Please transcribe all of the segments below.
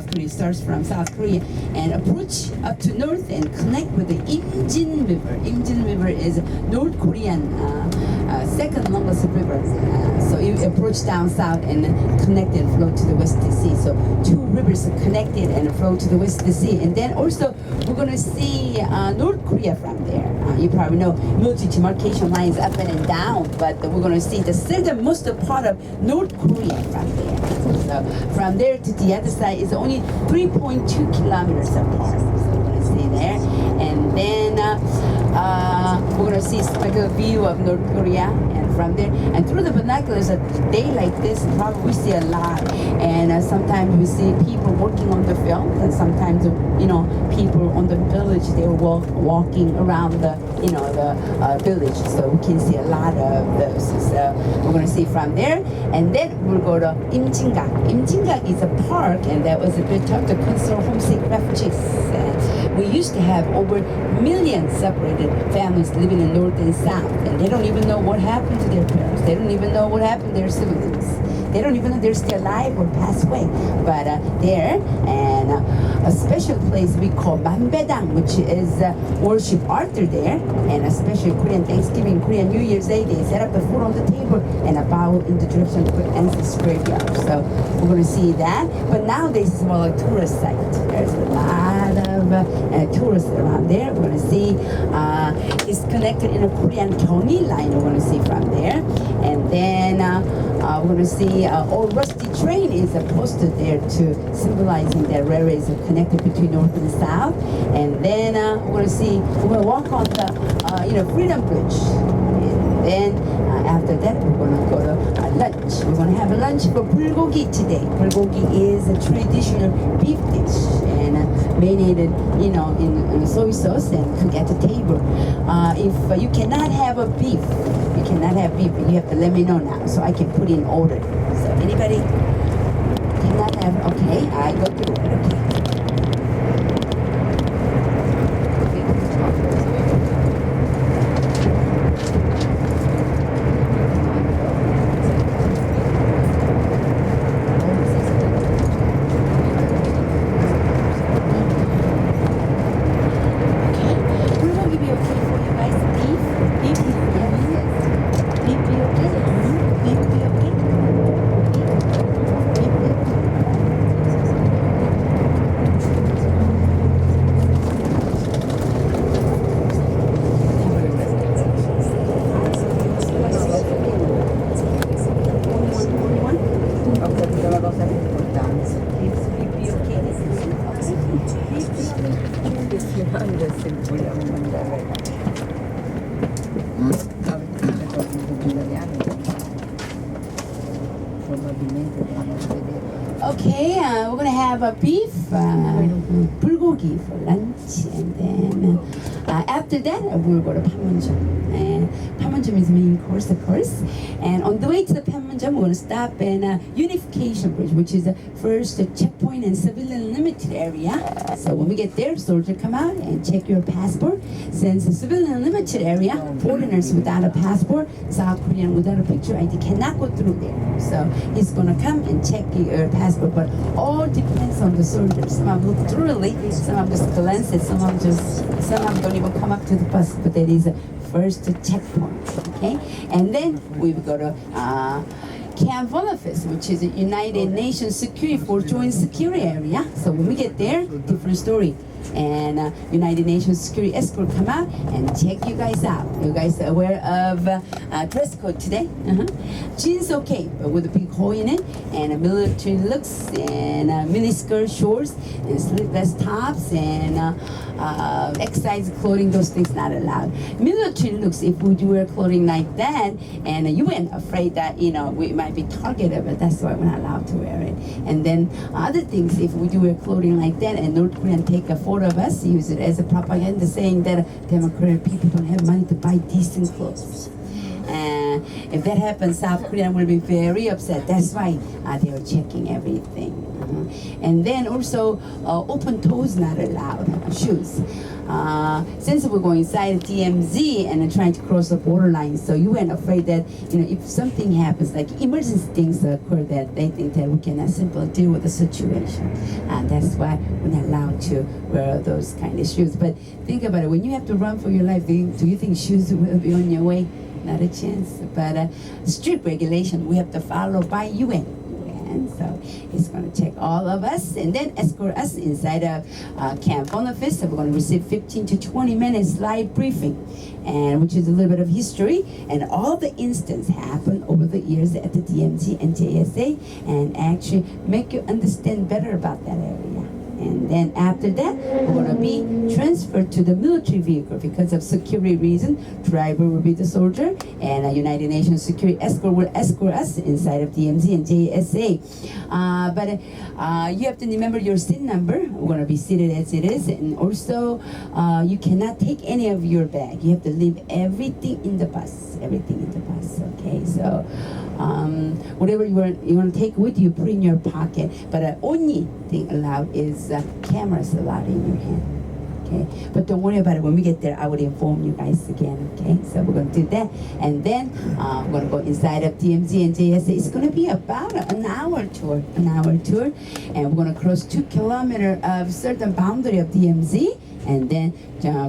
South Korea, starts from South Korea and approach up to north and connect with the Imjin River. Imjin River is North Korean second longest river. So you approach down south and connect and flow to the West Sea. So two rivers are connected and flow to the West Sea. And then also we're going to see North Korea from there. You probably know military demarcation lines up and down, but we're going to see the southernmost part of North Korea from there. So from there to the other side is only 3.2 kilometers apart. So we're going to see there. And then we're going to see a view of North Korea. And from there, and through the binoculars, a day like this, probably we see a lot. And sometimes we see people working on the field, and sometimes, you know, people on the village, they're walking around the, you know, the village. So we can see a lot of those. So we're going to see from there. And then we'll go to Imjingak. Imjingak is a park, and that was built up to console homesick refugees. We used to have over millions separated families living in North and South, and they don't even know what happened to their parents. They don't even know what happened to their siblings. They don't even know they're still alive or passed away. But there, and a special place we call Manbedang, which is worship Arthur there, and especially Korean Thanksgiving, Korean New Year's Day, they set up the food on the table and a bow in the direction of the ancestors' graveyard. So we're going to see that. But nowadays it's more like tourist site. There's a lot of tourists around there. We're going to see it's connected in a Korean Gyeonggi line. We're going to see from there, and then we're going to see old rusty train is posted there to symbolizing that railways are connected between North and South. And then we're going to see, we're going to walk on the Freedom Bridge. And then after that, we're going to go to lunch. We're going to have a lunch for bulgogi today. Bulgogi is a traditional beef dish and marinated, you know, in soy sauce and cooked at the table. If you cannot have a beef, you have to let me know now so I can put in order. So anybody cannot have? Okay, I go through it. Okay. Okay, we're gonna have a beef bulgogi for lunch, and then after that we'll go to Panmunjom. And Panmunjom is main course, of course. And on the way to the Panmunjom, we're gonna stop in Unification Bridge, which is the first checkpoint in civilian limited area. So when we get there, soldier come out and check your passport. Since the civilian limited area, foreigners without a passport, South Korean without a picture ID cannot go through there. So he's gonna come and check your passport, but all depends on the soldiers. Some of them look thoroughly, some of them just glance at, some of them don't even come up to the bus, but that is a first checkpoint, okay? And then we will go to Camp Volafis, which is a United Nations Security for Joint Security Area. So when we get there, different story. And United Nations Security Escort come out and check you guys out. You guys are aware of dress code today? Jeans okay, but with a big hole in it, and a military looks, and miniskirt shorts, and sleeveless tops, and exercise clothing, those things not allowed. Military looks, if we do wear clothing like that, and you weren't afraid that, you know, we might be targeted, but that's why we're not allowed to wear it. And then other things, if we do wear clothing like that, and North Korean take a photo of us, use it as a propaganda saying that Democratic people don't have money to buy decent clothes. And if that happens, South Korea will be very upset. That's why they are checking everything. And then also open toes not allowed, shoes. Since we're going inside DMZ and trying to cross the borderline, so you weren't afraid that if something happens, like emergency things occur, that they think that we cannot simply deal with the situation, and that's why we're not allowed to wear those kind of shoes. But think about it: when you have to run for your life, do you think shoes will be on your way? Not a chance. But strict regulation we have to follow by UN. And so it's going to check all of us and then escort us inside of Camp Boniface. So we're going to receive 15 to 20 minutes live briefing, and which is a little bit of history and all the incidents happened over the years at the DMZ and JSA, and actually make you understand better about that area. And then after that, we're going to be transferred to the military vehicle because of security reason. Driver will be the soldier, and a United Nations security escort will escort us inside of DMZ and JSA. But you have to remember your seat number. We're going to be seated as it is, and also you cannot take any of your bag. You have to leave everything in the bus. Everything in the bus. Okay, so whatever you want to take with you, put in your pocket. But only thing allowed is cameras allowed in your hand. Okay, but don't worry about it. When we get there, I will inform you guys again. Okay, so we're going to do that, and then we're going to go inside of DMZ and JSA. It's going to be about an hour tour, and we're going to cross 2 kilometers of certain boundary of DMZ, and then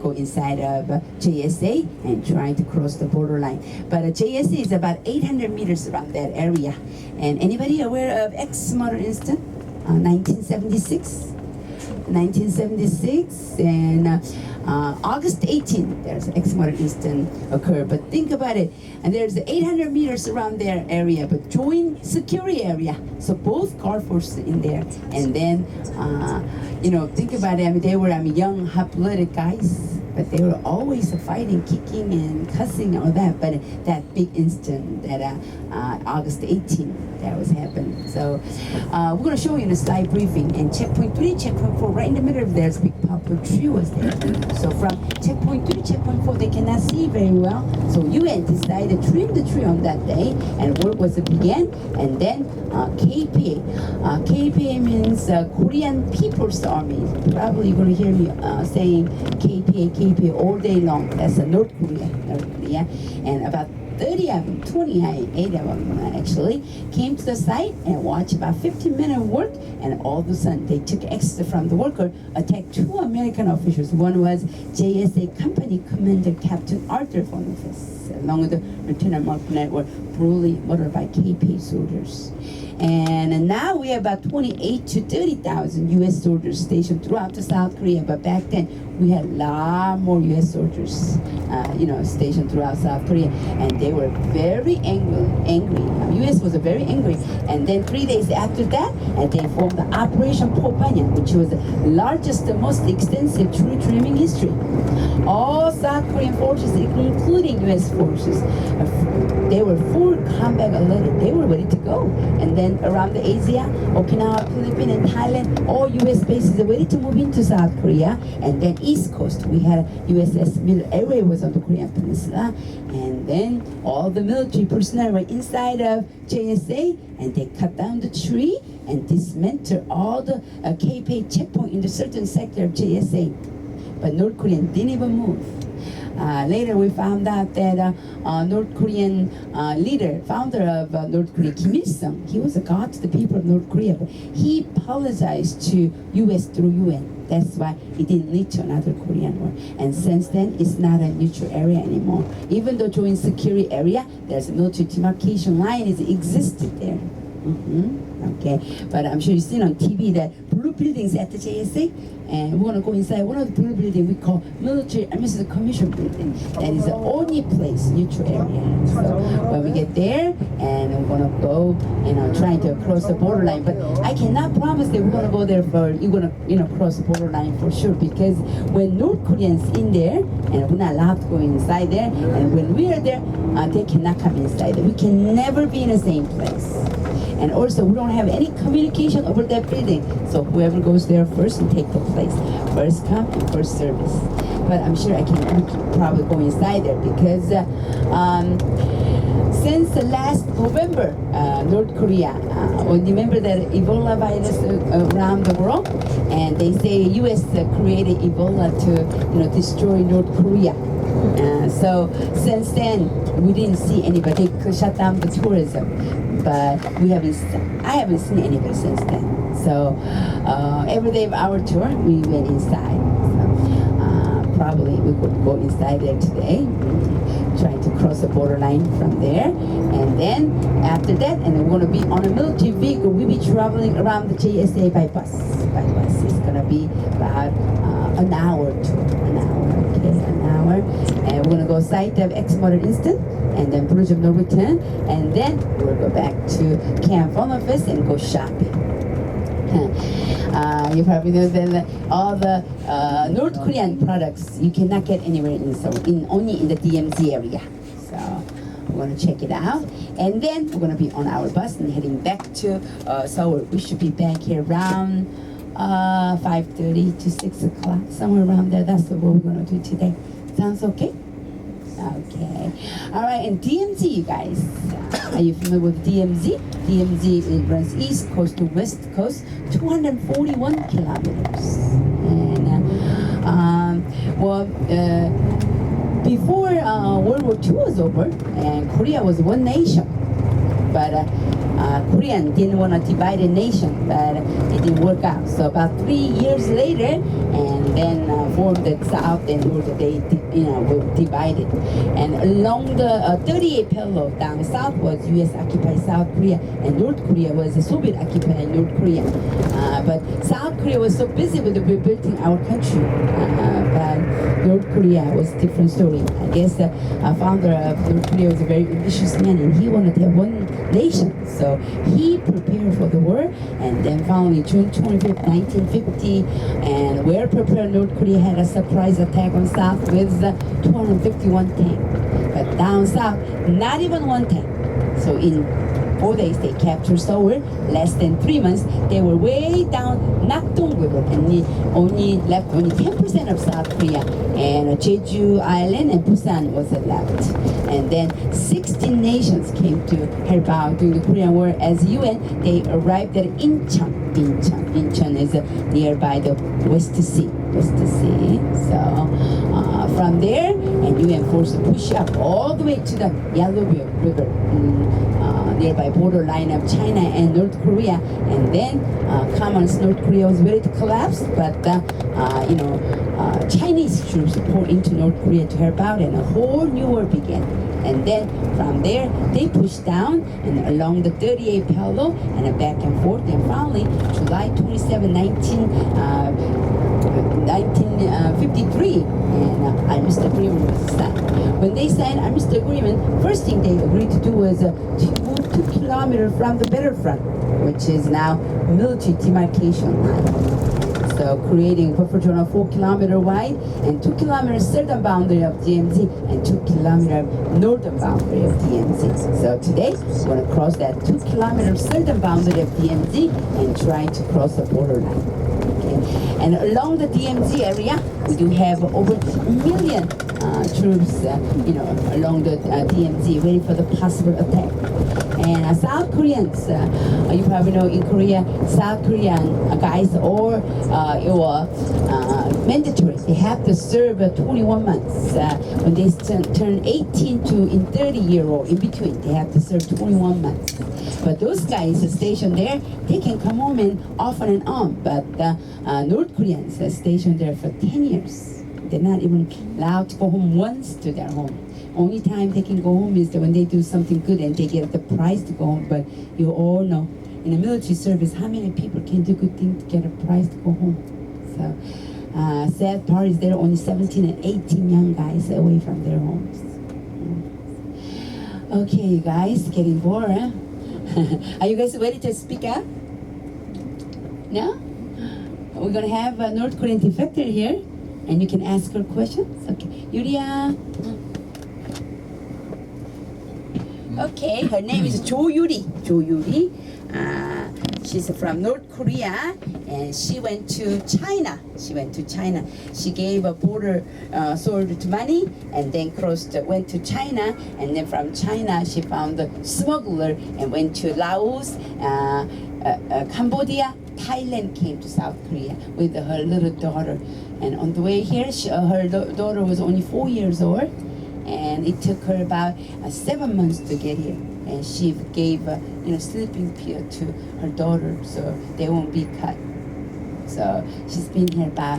go inside of JSA and trying to cross the borderline. But JSA is about 800 meters around that area. And anybody aware of X murder incident? 1976. 1976 and August 18th, there's an X-murder incident occurred. But think about it, and there's 800 meters around their area, but joint security area. So both guard forces in there, and then think about it. I mean, they were young, hot-blooded guys, but they were always fighting, kicking, and cussing, all that. But that big incident that August 18th, that was happening. So we're going to show you in a slide briefing. And checkpoint 3, checkpoint 4, right in the middle of there's a big poplar tree was there. So from checkpoint 3, checkpoint 4, they cannot see very well. So UN decided to trim the tree on that day, and work was began. And then KPA. KPA means Korean People's Army. Probably you're going to hear me saying KPA all day long. That's North Korea. And about 30 of them, 28 of them actually, came to the site and watched about 15 minutes of work, and all of a sudden they took extra from the worker, attacked 2 American officials. One was JSA Company Commander Captain Arthur Boniface, along with the Lieutenant Mark Burnett, were brutally murdered by KPA soldiers. And now we have about 28 to 30,000 U.S. soldiers stationed throughout the South Korea. But back then, we had a lot more U.S. soldiers, stationed throughout South Korea, and they were very angry. U.S. was very angry. And then 3 days after that, and they formed the Operation Popanya, which was the largest, the most extensive tree trimming history. All South Korean forces, including U.S. forces, they were full combat alert. They were ready to go. And then around the Asia, Okinawa, Philippines, and Thailand, all U.S. bases are ready to move into South Korea. And then East Coast, we had USS Miller Airway was on the Korean Peninsula. And then all the military personnel were inside of JSA, and they cut down the tree and dismantled all the KPA checkpoint in the certain sector of JSA. But North Korean didn't even move. Later we found out that North Korean leader, founder of North Korea, Kim Il-sung, he was a god to the people of North Korea, but he apologized to U.S. through UN. That's why it didn't lead to another Korean war. And since then, it's not a neutral area anymore. Even though joint security area, there's a military demarcation line is existed there. Okay, but I'm sure you've seen on TV that blue buildings at the JSA, and we want to go inside one of the blue buildings we call military administrative commission building. That is the only place, neutral area. So when we get there, and we're going to go, trying to cross the borderline. But I cannot promise that we're going to go there you're going to, cross the borderline for sure, because when North Koreans in there, and we're not allowed to go inside there, and when we are there, they cannot come inside there. We can never be in the same place. And also, we don't have any communication over that building. So whoever goes there first will take the place. First come, first service. But I'm sure I can probably go inside there because since the last November, North Korea, remember that Ebola virus around the world, and they say U.S. Created Ebola to destroy North Korea. So since then, we didn't see anybody. They shut down the tourism, but I haven't seen anybody since then. So every day of our tour, we went inside. So, probably we could go inside there today, trying to cross the borderline from there. And then after that, and we're going to be on a military vehicle. We'll be traveling around the JSA by bus. It's going to be about an hour tour. An hour. And we're going to go site of X-Motor Instant, and then Bridge of No Return, and then we'll go back to Camp Fest and go shopping. You probably know that all the North Korean products you cannot get anywhere in Seoul, only in the DMZ area. So we're going to check it out, and then we're going to be on our bus and heading back to Seoul. We should be back here around 5:30 to 6 o'clock, somewhere around there. That's what we're going to do today. Sounds okay? Okay. All right, and DMZ, you guys. Are you familiar with DMZ? DMZ, it runs east coast to west coast, 241 kilometers. And, before World War II was over, and Korea was one nation, but Korean didn't want to divide a nation, but it didn't work out. So about 3 years later, and then formed the South and North, they were divided. And along the 38 parallel down south was U.S. occupied South Korea, and North Korea was Soviet occupied North Korea. But South Korea was so busy with rebuilding our country, but North Korea was a different story. I guess the founder of North Korea was a very ambitious man, and he wanted to have one nation. So he prepared for the war, and then finally June 25th, 1950, and we're prepared. North Korea had a surprise attack on South with 251 tanks, but down South, not even one tank. So in 4 days they captured Seoul. Less than 3 months, they were way down Nakdong River, and only left 10% of South Korea, and Jeju Island and Busan was left. And then 16 nations came to help out during the Korean War. As UN, they arrived at Incheon. Incheon is nearby the West Sea. So from there, and UN forces push up all the way to the Yellow River, nearby borderline of China and North Korea. And then Communist North Korea was ready to collapse, but Chinese troops poured into North Korea to help out, and a whole new war began. And then from there, they pushed down and along the 38 parallel and back and forth. And finally, July 27, 1953, and Armistice Agreement was signed. When they signed Armistice Agreement, first thing they agreed to do was to move 2 kilometers from the battlefront, which is now military demarcation line. So creating a buffer zone of 4 kilometers wide and 2 kilometers southern boundary of DMZ and 2 kilometers northern boundary of DMZ. So today we're going to cross that 2 kilometers southern boundary of DMZ and try to cross the borderline. Okay. And along the DMZ area, we do have over 1 million troops, along the DMZ, waiting for the possible attack. And South Koreans, you probably know in Korea, South Korean guys or mandatory. They have to serve 21 months. When they turn 18 to in 30-year-old, in between, they have to serve 21 months. But those guys are stationed there, they can come home and off and on. But North Koreans are stationed there for 10 years. They're not even allowed to go home once to their home. Only time they can go home is when they do something good and they get the prize to go home. But you all know, in the military service, how many people can do good things to get a prize to go home? So, sad part is there are only 17 and 18 young guys away from their homes. Okay, you guys, getting bored, huh? Are you guys ready to speak up? No? We're gonna have a North Korean defector here, and you can ask her questions. Okay, Yuria. Okay, her name is Jo Yuri. She she's from North Korea, and she went to China. She gave a border sold money, and then went to China, and then from China she found a smuggler and went to Laos, Cambodia, Thailand, came to South Korea with her little daughter. And on the way here, her daughter was only 4 years old, and it took her about 7 months to get here. And she gave sleeping pill to her daughter so they won't be cut. So she's been here about